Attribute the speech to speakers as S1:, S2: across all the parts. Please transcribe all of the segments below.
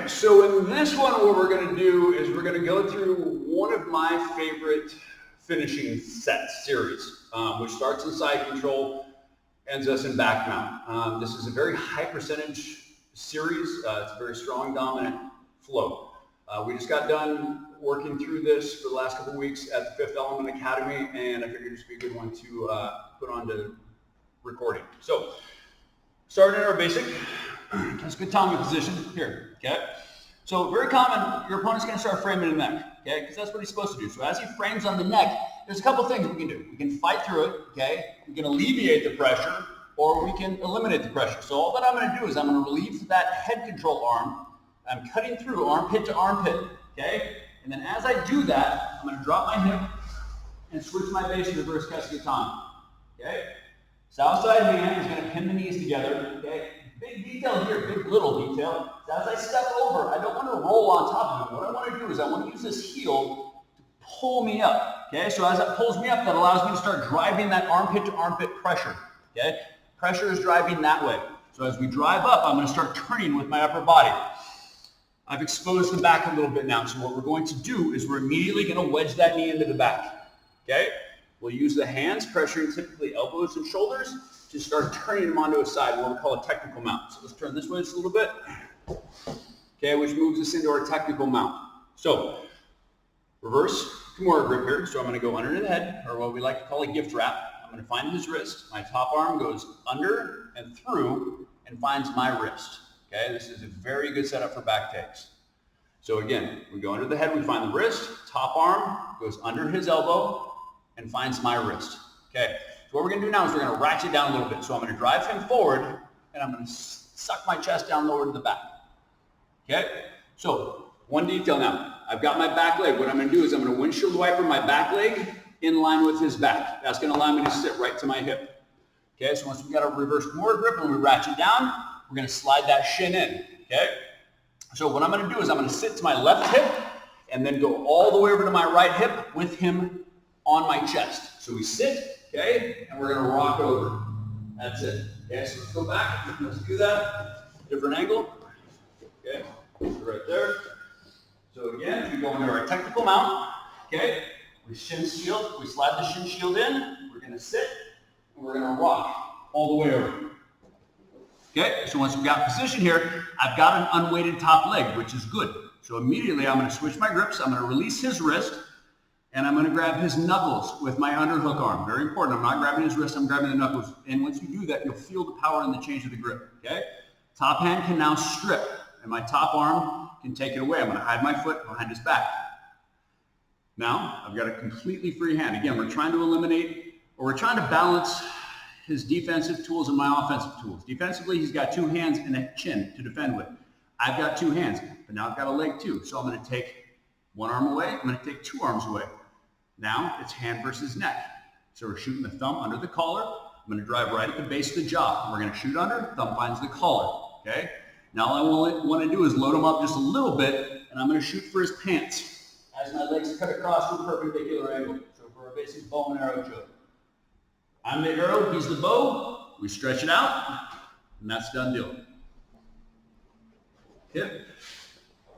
S1: so in this one, what we're going to do is we're going to go through one of my favorite finishing sets series, which starts in side control, ends us in back mount. This is a very high percentage series. It's a very strong, dominant flow. We just got done working through this for the last couple of weeks at the Fifth Element Academy, and I figured this would be a good one to put on to recording. So, starting in our basic, let's get Tommy position here, okay? So very common, your opponent's gonna start framing the neck, okay? Because that's what he's supposed to do. So as he frames on the neck, there's a couple things we can do. We can fight through it, okay? We can alleviate the pressure, or we can eliminate the pressure. So all that I'm gonna do is I'm gonna relieve that head control arm. I'm cutting through armpit to armpit, okay? And then as I do that, I'm gonna drop my hip and switch my base to reverse Kesugatami, okay? South side hand is gonna pin the knees together, okay? Big detail here, big little detail. So as I step over, I don't want to roll on top of it. What I want to do is I want to use this heel to pull me up. Okay, so as it pulls me up, that allows me to start driving that armpit to armpit pressure. Okay, pressure is driving that way. So as we drive up, I'm going to start turning with my upper body. I've exposed the back a little bit now. So what we're going to do is we're immediately going to wedge that knee into the back. Okay, we'll use the hands, pressuring typically elbows and shoulders, to start turning them onto a side, what we call a technical mount. So let's turn this way just a little bit, okay, which moves us into our technical mount. So, reverse Kimura grip here. So I'm going to go under the head, or what we like to call a gift wrap. I'm going to find his wrist. My top arm goes under and through and finds my wrist. Okay, this is a very good setup for back takes. So again, we go under the head, we find the wrist, top arm goes under his elbow and finds my wrist. Okay. So what we're going to do now is we're going to ratchet down a little bit. So I'm going to drive him forward, and I'm going to suck my chest down lower to the back. Okay? So one detail now. I've got my back leg. What I'm going to do is I'm going to windshield wiper my back leg in line with his back. That's going to allow me to sit right to my hip. Okay? So once we've got a reverse Kimura grip and we ratchet down, we're going to slide that shin in. Okay? So what I'm going to do is I'm going to sit to my left hip and then go all the way over to my right hip with him on my chest. So we sit. Okay, and we're going to rock over. That's it. Okay, so let's go back. Let's do that. Different angle. Okay, so right there. So again, we go into our technical mount. Okay, we shin shield. We slide the shin shield in. We're going to sit, and we're going to rock all the way over. Okay, so once we've got position here, I've got an unweighted top leg, which is good. So immediately I'm going to switch my grips. I'm going to release his wrist. And I'm going to grab his knuckles with my underhook arm. Very important. I'm not grabbing his wrist, I'm grabbing the knuckles. And once you do that, you'll feel the power in the change of the grip. Okay? Top hand can now strip, and my top arm can take it away. I'm going to hide my foot behind his back. Now, I've got a completely free hand. Again, we're trying to eliminate, or we're trying to balance his defensive tools and my offensive tools. Defensively, he's got two hands and a chin to defend with. I've got two hands, but now I've got a leg too. So I'm going to take one arm away. I'm going to take two arms away. Now it's hand versus neck. So we're shooting the thumb under the collar. I'm going to drive right at the base of the jaw. We're going to shoot under, thumb finds the collar. Okay? Now all I want to do is load him up just a little bit, and I'm going to shoot for his pants as my legs cut across to a perpendicular angle. So for a basic bow and arrow choke. I'm the arrow, he's the bow. We stretch it out, and that's done deal. Okay?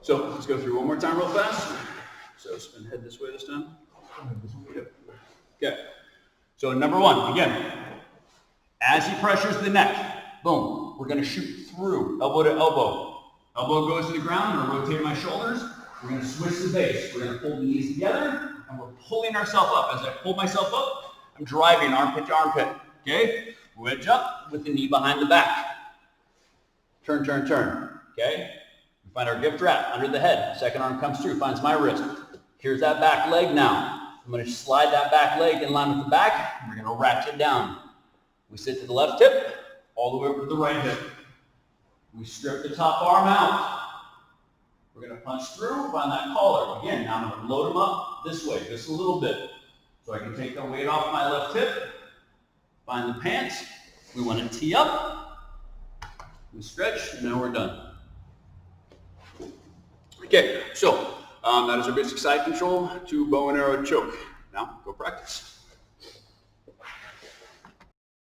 S1: So let's go through one more time real fast. So spin head this way this time. Okay, so number one, again, as he pressures the neck, boom, we're going to shoot through, elbow to elbow. Elbow goes to the ground, I'm going to rotate my shoulders, we're going to switch the base, we're going to pull the knees together, and we're pulling ourselves up. As I pull myself up, I'm driving armpit to armpit, okay? Wedge up with the knee behind the back. Turn, turn, turn, okay? We find our gift wrap under the head. Second arm comes through, finds my wrist. Here's that back leg now. I'm going to slide that back leg in line with the back, and we're going to ratchet down. We sit to the left hip, all the way over to the right hip. We strip the top arm out. We're going to punch through, find that collar. Again, now I'm going to load them up this way, just a little bit. So I can take the weight off my left hip, find the pants. We want to tee up. We stretch, and now we're done. Okay, so that is our basic side control to bow and arrow choke. Now, go practice.